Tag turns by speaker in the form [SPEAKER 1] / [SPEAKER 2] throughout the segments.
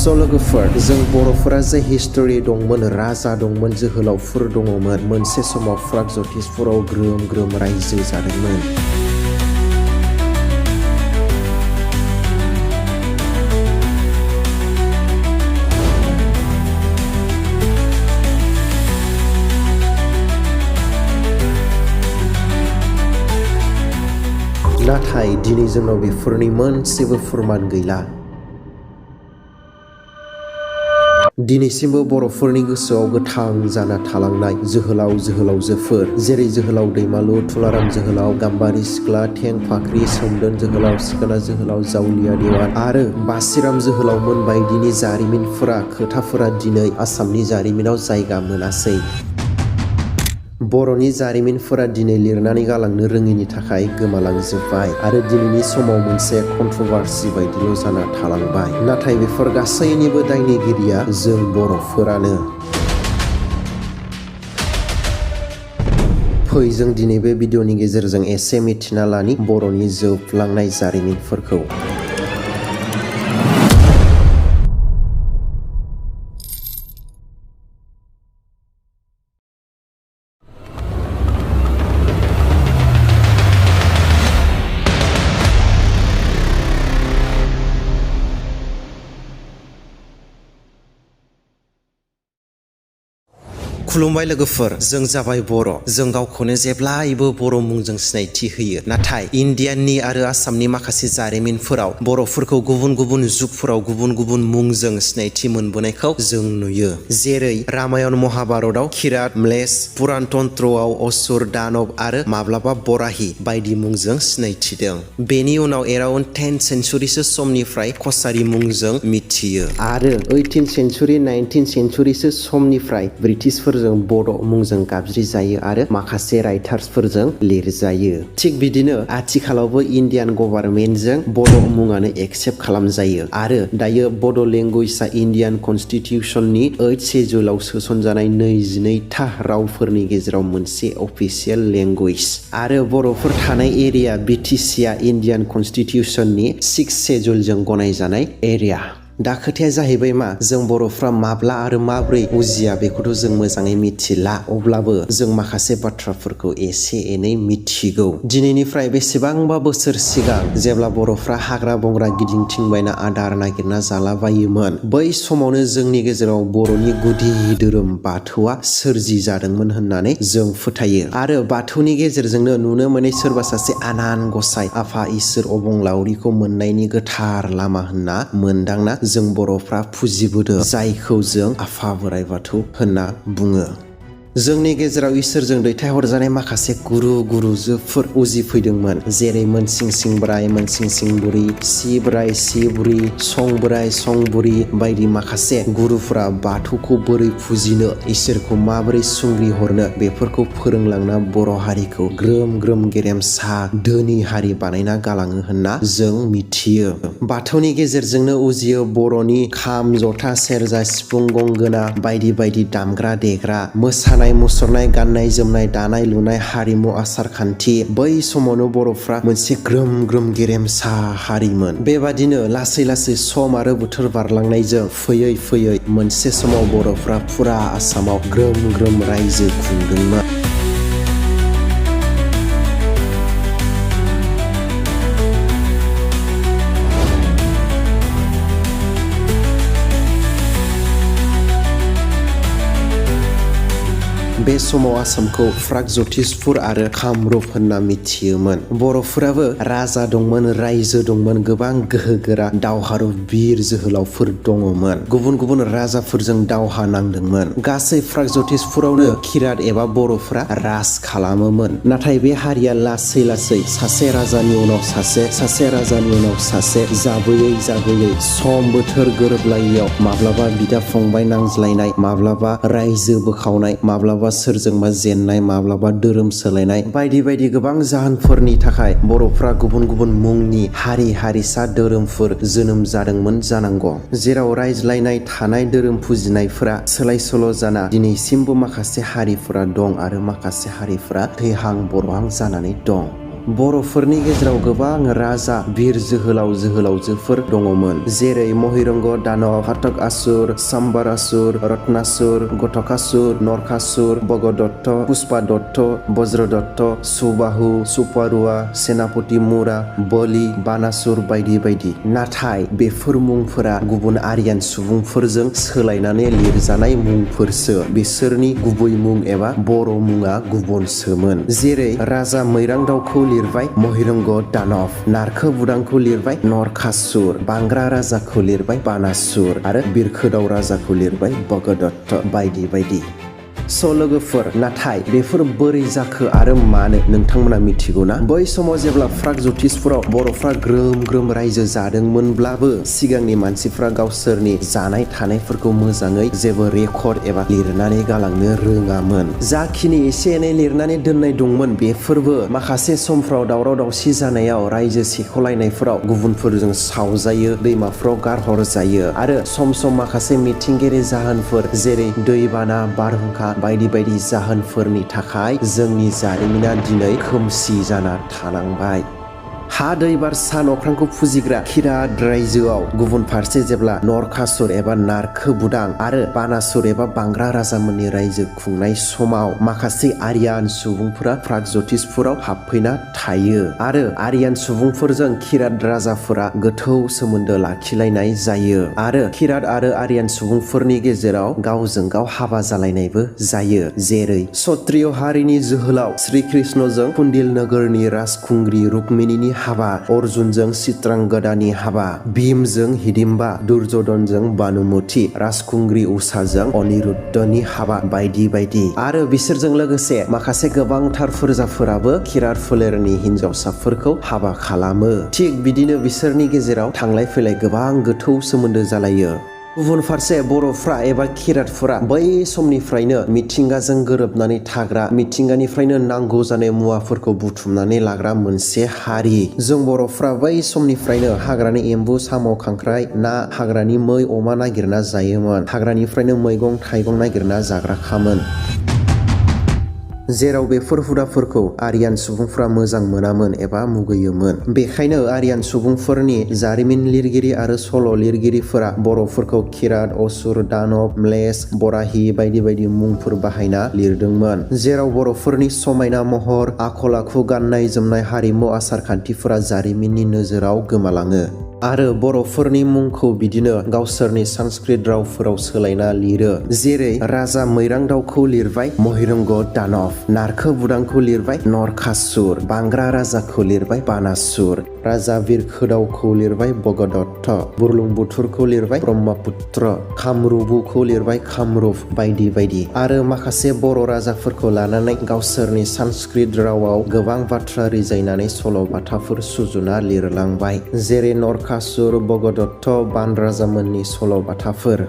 [SPEAKER 1] लोगोफोर जों बर'फोरा जे हिस्टरि दंमोन, राजा दंमोन, जोहोलावफोर दङमोन, मोनसे समाव प्रागज्यतिसपुराव ग्रोम ग्रोम रायजो जादोंमोन। नाथाय दिनै जोंनाव बेफोरनि मोनसेबो फोरमान गैला। दिनैसिमबो बर'फोरनि गोसोआव गोथां जाना थालांनाय जोहोलाव जोहोलावजोफोर जेरै जोहोलाव दैमालु, तुलाराम जोहोलाव, गाम्बारि सिख्ला, थें फाख्रि, सोमदोन जोहोलाव, सिखोना जोहोलाव, जावलिया देवान आरो बासिराम जोहोलावमोन बायदिनि खोथाफोरा दिनै आसामनि जारिमिनाव जायगा मोनासै। बर'नि जारिमिनफोरा दिनै लिरनानै गालांनो रोङिनि थाखाय गोमालांजोब्बाय आरो दिनैनि समाव मोनसे कन्ट्रभार्सि बायदिल' जाना थालांबाय। नाथाय बेफोर गासैनिबो दायनिगिरिया जों बर'फोरानो। फै जों दिनै बे भिडिअनि गेजेरजों एसे मिथिना लानि बर'नि जोबलांनाय जारिमिनफोरखौ। खुलुमबाय लोगोफोर, जों जाबाय बर'। जों गावखौनो जेब्लायबो बर' मुंजों सिनायथि होयो। नाथाय इण्डियाननि आरो आसामनि माखासे जारिमिनफोराव बर'फोरखौ गुबुन गुबुन जुगफोराव गुबुन गुबुन मुंजों सिनायथि मोनबोनायखौ जों नुयो। जेरै रामायण महाभारतआव किरात, म्लेच, पुराण तन्त्रआव असुर, दानव आरो माब्लाबा बराहि बायदि मुंजों सिनायथिदों। बेनि उनाव एराउन्ड 10th सेन्चुरिसो समनिफ्राय कसारि मुंजों मिथियो आरो 18th सेन्चुरि 19th सेन्चुरिसो समनिफ्राय ब्रिटिशफोर बड' मुंजों गाबज्रि जायो आरो माखासे राइटार्सफोरजों लिरजायो। थिग बिदिनो आथिखालावबो इण्डियान गभार्नमेन्टजों बड' मुङानो एक्सेप्ट खालामजायो आरो दायो बड' लेंगुवेजआ इण्डियान कनस्टिटिउसननि 8th शेड्युलाव सोसनजानाय 22था रावफोरनि गेजेराव मोनसे अफिसियेल लेंगुवेज आरो बर'फोर थानाय एरिया BTCआ इण्डियान कनस्टिटिउसननि 6th शेड्युलजों गनायजानाय एरिया। दा खोथाया जाहैबाय मा, जों बर'फ्रा माब्ला आरो माब्रै उजिया बेखौथ' जों मोजाङै मिथिला, अब्लाबो जों माखासे बाथ्राफोरखौ एसे एनै मिथिगौ। दिनैनिफ्राय बेसेबांबा बोसोर सिगां जेब्ला बर'फ्रा हाग्रा बंग्रा गिदिंथिंबायना आदार नागिरना जालाबायोमोन, बै समावनो जोंनि गेजेराव बर'नि गुदि धोरोम बाथौआ सोरजि जादोंमोन होननानै जों फोथायो आरो बाथौनि गेजेरजोंनो नुनो मोनै सोरबा सासे आनान गसाइ आफा इसोर अबंलावरिखौ मोननायनि गोथार लामा होनना मोनदांना जों बर'फ्रा फुजिबोदों, जायखौ जों आफा बोराइ बाथौ होनना बुङो। जोंनि गेजेराव इसोरजों दैथायहरजानाय माखासे गुरुजोफोर उजिफैदोंमोन, जेरै मोनसिं बोराइ, मोनसिं बुरि, सि बोराइ, सि बुरि, सं बोराइ, सं बुरि बायदि माखासे गुरुफोरा बाथौखौ बोरै फुजिनो, इसोरखौ माबोरै सुंग्रि हरनो बेफोरखौ फोरोंलांना बर' हारिखौ ग्रोम ग्रोम गेरेमसा धोनि हारि बानायना गालाङो होनना जों मिथियो। बाथौनि गेजेरजोंनो उजियो बर'नि खाम, जथा, सेरजा, सिफुं, गंगोना बायदि बायदि दामग्रा देग्रा, मोसानाय मुसुरनाय, गाननाय जोमनाय, दानाय लुनाय, हारिमु, आसार खान्थि। बै समावनो बर'फ्रा मोनसे ग्रोम ग्रोम गेरेमसा हारिमोन। बेबादिनो लासै लासै सम आरो बोथोर बारलांनायजों फैयै फैयै मोनसे समाव बर'फ्रा फुरा आसामाव ग्रोम ग्रोम रायजो खुंदोंमोन। बे समाव आसामखौ प्रागज्यतिसपुर आरो कामरुप होनना मिथियोमोन। बर'फोराबो राजा दंमोन, रायजो दंमोन, गोबां गोहोगोरा दावहारु बिर जोहोलावफोर दङमोन। गुबुन गुबुन राजाफोरजों दावहा नांदोंमोन। गासै प्रागज्यतिसपुरावनो किरात एबा बर'फोरा राज खालामोमोन। नाथाय बे हारिया लासै लासै सासे राजानि उनाव सासे राजानि उनाव सासे जाबोयै सम बोथोर गोरोबलायैयाव माब्लाबा बिदा फंबाय नांज्लायनाय, माब्लाबा रायजो बोखावनाय, माब्लाबा सोरजोंबा जेननाय, माब्लाबा धोरोम सोलायनाय बायदि बायदि गोबां जाहोनफोरनि थाखाय बर'फ्रा गुबुन गुबुन मुंनि हारि हारिसा धोरोमफोर जोनोम जादोंमोन जानांगौ, जेराव रायज्लायनाय थानाय धोरोम फुजिनायफोरा सोलाय सोल' जाना दिनैसिमबो माखासे हारिफोरा दं आरो माखासे हारिफोरा थैहां बर'हां जानानै दं। बर'फोरनि गेजेराव गोबां राजा बिर जोहोलाव जोहोलावजोफोर दङमोन जेरै महिरंग दानव घातक आसुर सम्बर आसुर रत्नासुर घटकासुर नरकासुर भगदत्त पुष्पादत्त बज्रदत्त सुबाहु सुपारुवा सेनापति मुरा बलि बानासुर बायदि बायदि। नाथाय बेफोर मुंफोरा गुबुन आर्यान सुबुंफोरजों सोलायनानै लिरजानाय मुंफोरसो बिसोरनि गुबै मुं एबा बर' मुङा गुबुनसोमोन। जेरै राजा मैरांदावखौ लिरबाय महिरंग दानव, नारखो बुदांखौ लिरबाय नरकासुर, बांग्रा राजाखौ लिरबाय बानासुर आरो बिरखोदाव राजाखौ लिरबाय भगदत्त बायदि बायदि। लोगोफोर, नाथाय बेफोर बोरै जाखो आरो मानो नोंथांमोना मिथिगौना? बै समाव जेब्ला प्रागज्यतिषपुराव बर'फ्रा ग्रोम ग्रोम रायजो जादोंमोनब्लाबो सिगांनि मानसिफ्रा गावसोरनि जानाय थानायफोरखौ मोजाङै जेबो रेकर्ड एबा लिरनानै गालांनो रोङामोन। जाखिनि एसे एनै लिरनानै दोननाय दंमोन बेफोरबो माखासे समफ्राव दावराव दावसि जानायाव रायजो सेख'लायनायफोराव गुबुनफोरजों सावजायो, दैमाफ्राव गारहरजायो आरो सम सम माखासे मिथिंगायारि जाहोनफोर जेरै दैबाना, बारहुंखा बायदि बायदि जाहोनफोरनि थाखाय जोंनि जारिमिना दिनै खोमसि जाना थानांबाय। हा दै बार सान अख्रांखौ फुजिग्रा किरात रायजोआव गुबुन फारसे जेब्ला नरकासुर एबा नारखो बुदां आरो बानासुर एबा बांग्रा राजामोननि रायजो खुंनाय समाव माखासे आर्यान सुबुंफोरा प्रागज्यतिषपुराव हाबफैना थायो आरो आर्यान सुबुंफोरजों किरात राजाफोरा गोथौ सोमोन्दो लाखिलायनाय जायो आरो किरात आरो आर्यान सुबुंफोरनि गेजेराव गावजों गाव हाबा जालायनायबो जायो। जेरै क्षत्रिय हारिनि जोहोलाव श्री कृष्णजों कुन्दिल नोगोरनि राजखुंग्रि रुक्मिणीनि हाबा, अर्जुनजों चित्रांगदानि हाबा, भीमजों हिडिम्बा, दुर्योधनजों बानुमति, राजखुंग्रि उषाजों अनिरुद्धनि हाबा बायदि बायदि। आरो बिसोरजों लोगोसे माखासे गोबांथार फोरजाफोराबो किरात फोलेरनि हिनजावसाफोरखौ हाबा खालामो। थिग बिदिनो बिसोरनि गेजेराव थांलाय फैलाय गोबां गोथौ सोमोन्दो जालायो। गुबुन फारसे बर'फ्रा एबा किरातफोरा बै समनिफ्रायनो मिथिंगाजों गोरोबनानै थाग्रा, मिथिंगानिफ्रायनो नांगौ जानाय मुवाफोरखौ बुथुमनानै लाग्रा मोनसे हारि। जों बर'फ्रा बै समनिफ्रायनो हाग्रानि एम्बु साम' खांख्राइ ना, हाग्रानि मै अमा नागिरना जायोमोन, हाग्रानिफ्रायनो मैगं थाइगं नागिरना जाग्राखामोन। जेराव बेफोर हुदाफोरखौ आर्यान सुबुंफ्रा मोजां मोनामोन एबा मुगैयोमोन। बेखायनो आर्यान सुबुंफोरनि जारिमिन लिरगिरि आरो सल' लिरगिरिफोरा बर'फोरखौ किरात, असुर, दानव, म्लेच, बराहि बायदि बायदि मुंफोर बाहायना लिरदोंमोन। जेराव बर'फोरनि समायना महर, आखल आखु, गाननाय जोमनाय, हारिमु, आसार खान्थिफोरा जारिमिननि नोजोराव गोमालाङो। आरो बर'फोरनि मुंखौ बिदिनो गावसोरनि संस्कृत रावफोराव सोलायना लिरो। जेरै राजा मैरांदावखौ लिरबाय महिरंग दानव, नारखो बुदांखौ लिरबाय नरकासुर, बांग्रा राजाखौ लिरबाय बानासुर, राजा बिरखोदावखौ लिरबाय भगदत्त, बुरलुंबुथुरखौ लिरबाय ब्रह्मपुत्र, कामरुबुखौ लिरबाय कामरुप बायदि बायदि। आरो माखासे बर' राजाफोरखौ लानानै गावसोरनि संस्कृत रावाव गोबां बाथ्रा रिजायनानै सल' बाथाफोर सुजुना लिरलांबाय। जेरै नरकासुर, भगदत्त, बान राजामोननि सल' बाथाफोर।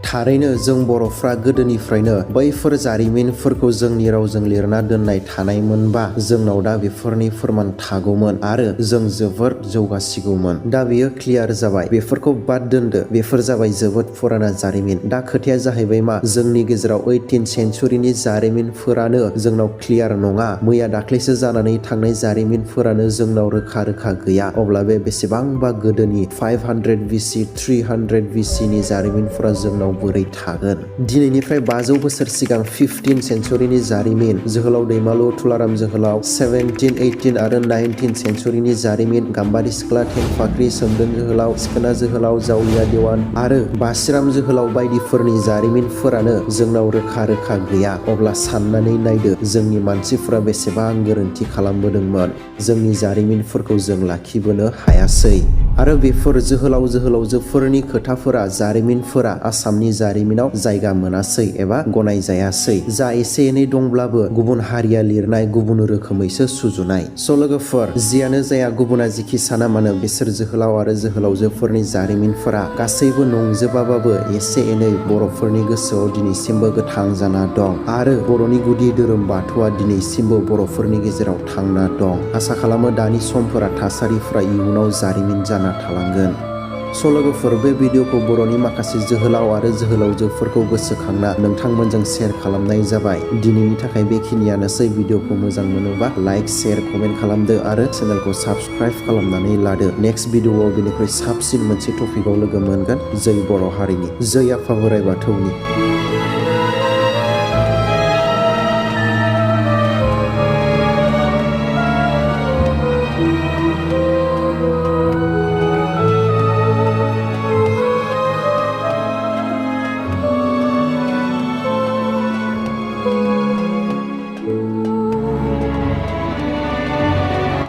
[SPEAKER 1] थारैनो जों बर'फ्रा गोदोनिफ्रायनो बैफोर जारिमिनफोरखौ जोंनि रावजों लिरना दोननाय थानायमोनबा जोंनाव दा बेफोरनि फोरमान थागौमोन आरो जों जोबोर जौगासिगौमोन। दा बेयो क्लियार जाबाय। बेफोरखौ बाद दोनदो, बेफोर जाबाय जोबोद फुराना जारिमिन। दा खोथाया जाहैबाय मा, जोंनि गेजेराव 18th सेन्चुरिनि जारिमिनफोरानो जोंनाव क्लियार नङा, मैया दाख्लैसो जानानै थांनाय जारिमिनफोरानो जोंनाव रोखा रोखा गैया। अब्ला बे बेसेबांबा गोदोनि 500 BC 300 BC नि जारिमिनफोरा जोंनाव बोरै थागोन? दिनैनिफ्राय 500 बोसोर सिगां 15th सेन्चुरिनि जारिमिन, जोहोलाव दैमालु तुलाराम जोहोलाव, 17, 18 आरो 19th सेन्चुरिनि जारिमिन, गाम्बारि सिख्ला, थेंफाख्रि, सोमदोन जोहोलाव, सिखोना जोहोलाव, जावलिया देवान आरो बासिराम जोहोलाव बायदिफोरनि जारिमिनफोरानो जोंनाव रोखा रोखा गैया। अब्ला साननानै नायदो जोंनि मानसिफोरा बेसेबां गोरोन्थि खालामबोदोंमोन। जोंनि जारिमिनफोरखौ जों लाखिबोनो हायासै। आरो बेफोर जोहोलाव जोहोलावजोफोरनि खोथाफोरा, जारिमिनफोरा आसामनि जारिमिनाव जायगा मोनासै एबा गनायजायासै। जा एसे एनै दंब्लाबो गुबुन हारिया लिरनाय, गुबुन रोखोमैसो सुजुनाय। लोगोफोर, जियानो जाया गुबुना जिखि साना मानो बिसोर जोहोलाव आरो जोहोलावजोफोरनि जारिमिनफोरा गासैबो नंजोबाबाबो एसे एनै बर'फोरनि गोसोआव दिनैसिमबो गोथां जाना दं आरो बर'नि गुदि धोरोम बाथौआ दिनैसिमबो बर'फोरनि गेजेराव थांना दं। आसा खालामो दानि समफोरा, थासारिफोरा इयुनाव जारिमिन जाना थालांगोन। स' लोगोफोर बे भिडिअखौ बर'नि माखासे जोहोलाव आरो जोहोलावजोफोरखौ गोसोखांना नोंथांमोनजों शेयार खालामनाय जाबाय। दिनैनि थाखाय बेखिनियानोसै। भिडिअखौ मोजां मोनोबा लाइक शेयार कमेन्ट खालामदो आरो चेनेलखौ साबस्क्राइब खालामनानै लादो। नेक्स्ट भिडिअआव बेनिख्रुइ साबसिन मोनसे टपिकआव लोगो मोनगोन। जै बर' हारिनि, जै आफा बोराइ बाथौनि।